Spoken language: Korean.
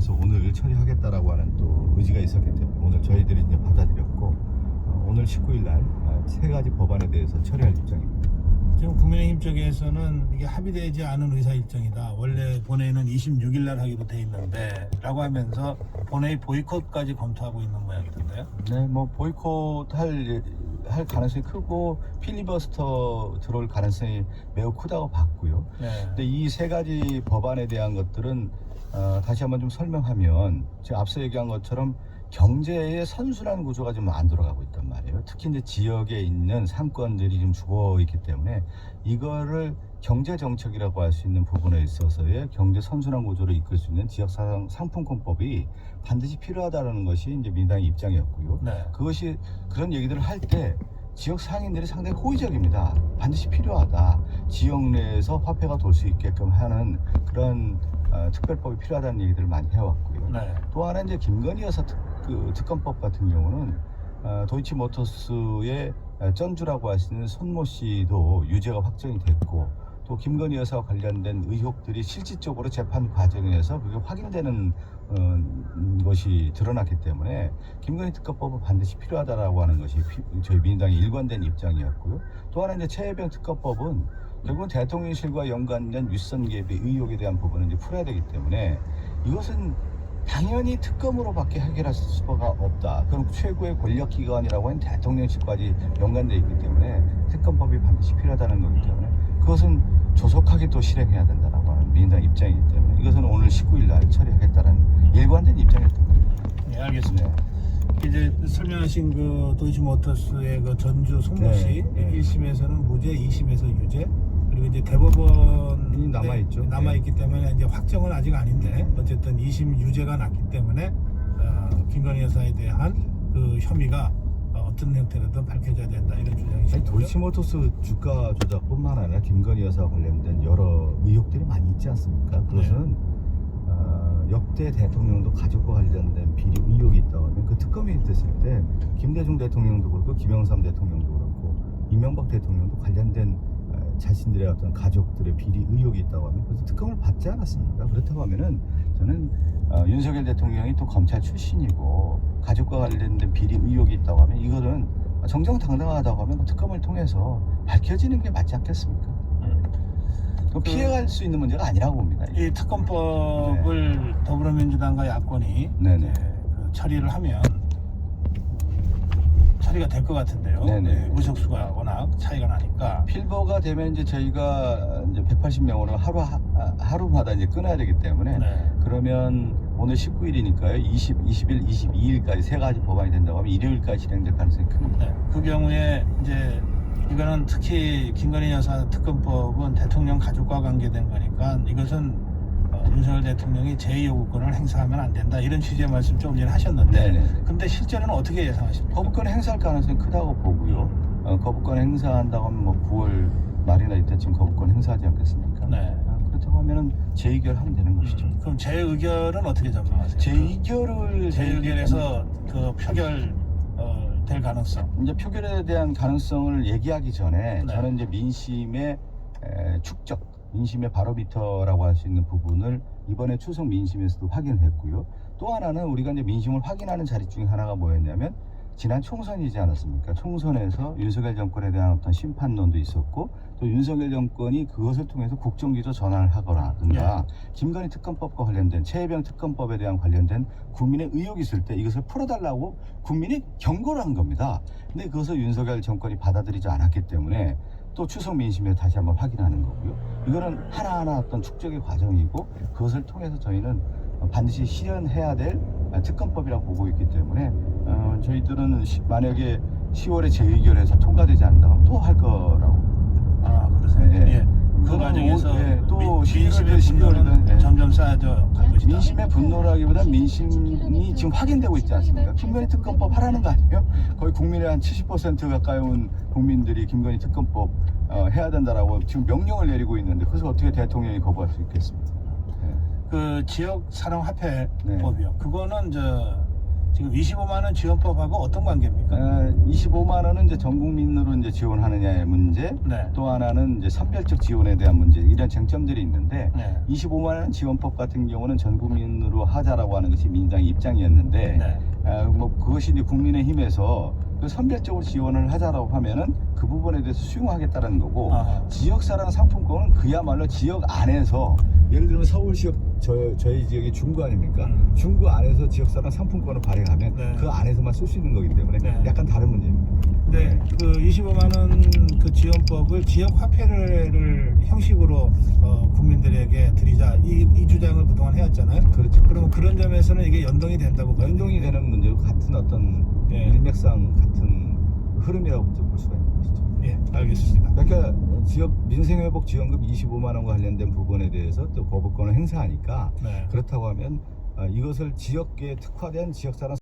그래서 오늘 처리하겠다라고 하는 또 의지가 있었기 때문에 오늘 저희들이 이제 받아들였고 오늘 19일 날 세 가지 법안에 대해서 처리할 입장입니다. 지금 국민의힘 쪽에서는 이게 합의되지 않은 의사 일정이다. 원래 본회의는 26일 날 하기로 돼 있는데 라고 하면서 본회의 보이콧까지 검토하고 있는 모양이던데요. 네, 뭐 보이콧 할 가능성이 크고 필리버스터 들어올 가능성이 매우 크다고 봤고요. 네. 근데 이 세 가지 법안에 대한 것들은 다시 한번 좀 설명하면 제가 앞서 얘기한 것처럼 경제의 선순환 구조가 좀 안 돌아가고 있단 말이에요. 특히 이제 지역에 있는 상권들이 좀 죽어 있기 때문에 이거를 경제 정책이라고 할 수 있는 부분에 있어서의 경제 선순환 구조를 이끌 수 있는 지역 상품권법이 반드시 필요하다는 것이 이제 민주당의 입장이었고요. 네. 그것이 그런 얘기들을 할 때 지역 상인들이 상당히 호의적입니다. 반드시 필요하다. 지역 내에서 화폐가 돌 수 있게끔 하는 그런 특별법이 필요하다는 얘기들을 많이 해왔고요. 네. 또 하나 이제 김건희 여사 특검법 같은 경우는 도이치모터스의 전주라고 하시는 손모 씨도 유죄가 확정이 됐고 또 김건희 여사와 관련된 의혹들이 실질적으로 재판 과정에서 그게 확인되는 것이 드러났기 때문에 김건희 특검법은 반드시 필요하다라고 하는 것이 저희 민주당의 일관된 입장이었고요. 또 하나 이제 최혜병 특검법은 결국은 대통령실과 연관된 윗선 개입의 의혹에 대한 부분은 이제 풀어야 되기 때문에 이것은 당연히 특검으로밖에 해결할 수가 없다. 그럼 최고의 권력기관이라고 하는 대통령실까지 연관되어 있기 때문에 특검법이 반드시 필요하다는 거기 때문에 그것은 조속하게 또 실행해야 된다라고 하는 민주당 입장이기 때문에 이것은 오늘 19일 날 처리하겠다는 일관된 입장이었던 겁니다. 네, 알겠습니다. 이제 설명하신 그 도이치모터스의 그 전주 손모 씨 네. 1심에서는 무죄, 2심에서 유죄, 그리고 이제 대법원이 남아있죠. 남아있기 때문에 이제 확정은 아직 아닌데 어쨌든 2심 유죄가 났기 때문에 김건희 여사에 대한 그 혐의가 어떤 형태로든 밝혀져야 된다 이런 주장이시죠. 도이치모터스 주가 조작뿐만 아니라 김건희 여사와 관련된 여러 의혹들이 많이 있지 않습니까? 그것은 역대 대통령도 가족과 관련된 비리 의혹이 있다고 하면 그 특검이 됐을 때 김대중 대통령도 그렇고 김영삼 대통령도 그렇고 이명박 대통령도 관련된 자신들의 어떤 가족들의 비리 의혹이 있다고 하면 그래서 특검을 받지 않았습니까? 그렇다고 하면은 저는 윤석열 대통령이 또 검찰 출신이고 가족과 관련된 비리 의혹이 있다고 하면 이거는 정정당당하다고 하면 그 특검을 통해서 밝혀지는 게 맞지 않겠습니까? 피해갈 수 있는 문제가 아니라고 봅니다. 이 특검법을 더불어민주당과 야권이 네네. 그 처리를 하면 처리가 될 것 같은데요. 네네. 의석수가 워낙 차이가 나니까. 필버가 되면 이제 저희가 이제 180명으로 하루마다 이제 끊어야 되기 때문에 네. 그러면 오늘 19일이니까요. 20, 20일, 22일까지 세 가지 법안이 된다고 하면 일요일까지 진행될 가능성이 큽니다. 네. 그 경우에 이제 이거는 특히 김건희 여사 특검법은 대통령 가족과 관계된 거니까 이것은 윤석열 대통령이 제2요구권을 행사하면 안 된다 이런 취지의 말씀 조금 전에 하셨는데 네네. 근데 실제로는 어떻게 예상하십니까? 거부권 행사할 가능성이 크다고 보고요. 거부권 행사한다고 하면 뭐 9월 말이나 이때쯤 거부권 행사하지 않겠습니까? 네. 그렇다고 하면은 재의결하면 되는 것이죠. 그럼 재의결은 어떻게 전망하세요? 재의결에서 그 표결 될 가능성. 이제 표결에 대한 가능성을 얘기하기 전에 네. 저는 이제 민심의 축적, 민심의 바로미터라고 할 수 있는 부분을 이번에 추석 민심에서도 확인했고요. 또 하나는 우리가 이제 민심을 확인하는 자리 중에 하나가 뭐였냐면 지난 총선이지 않았습니까? 총선에서 윤석열 정권에 대한 어떤 심판론도 있었고 또 윤석열 정권이 그것을 통해서 국정기조 전환을 하거나든가 김건희 특검법과 관련된 최혜병 특검법에 대한 관련된 국민의 의혹이 있을 때 이것을 풀어달라고 국민이 경고를 한 겁니다. 근데 그것을 윤석열 정권이 받아들이지 않았기 때문에 또 추석 민심에서 다시 한번 확인하는 거고요. 이거는 하나하나 어떤 축적의 과정이고 그것을 통해서 저희는 반드시 실현해야 될 특검법이라고 보고 있기 때문에 저희들은 만약에 10월에 재의결해서 통과되지 않는다면 또 할 거라고. 아, 그러세요? 네. 예. 그 과정에서 또 민심의 11월이든 분노는 점점 쌓여져 갈 것이다. 민심의 분노라기보다 민심이 지금 확인되고 있지 않습니까? 김건희 특검법 하라는 거 아니에요? 거의 국민의 한 70% 가까이 온 국민들이 김건희 특검법 해야 된다라고 지금 명령을 내리고 있는데 그래서 어떻게 대통령이 거부할 수 있겠습니까? 그 지역 사령 화폐법이요. 그거는 지금 25만 원 지원법하고 어떤 관계입니까? 25만 원은 이제 전 국민으로 이제 지원하느냐의 문제, 네. 또 하나는 이제 선별적 지원에 대한 문제, 이런 쟁점들이 있는데 네. 25만 원 지원법 같은 경우는 전 국민으로 하자라고 하는 것이 민주당의 입장이었는데 네. 뭐 그것이 이제 국민의힘에서 그 선별적으로 지원을 하자라고 하면은 그 부분에 대해서 수용하겠다는 거고 아하. 지역사랑 상품권은 그야말로 지역 안에서 예를 들면 서울시역 저희 지역이 중구 아닙니까? 중구 안에서 지역사랑 상품권을 발행하면 네. 그 안에서만 쓸 수 있는 거기 때문에 네. 약간 다른 문제입니다. 네, 그 25만 원 그 지원법을 지역 화폐를 형식으로 국민들에게 드리자 이 주장을 그동안 해왔잖아요. 그렇죠. 그러면 그런 점에서는 이게 연동이 된다고 봐요. 연동이 되는 문제고 같은 어떤 네. 일맥상 같은 흐름이라고 볼 수가 있는 것이죠. 예, 알겠습니다. 그러니까 지역 민생회복 지원금 25만 원과 관련된 부분에 대해서 또 거부권을 행사하니까 네. 그렇다고 하면 이것을 지역에 특화된 지역사랑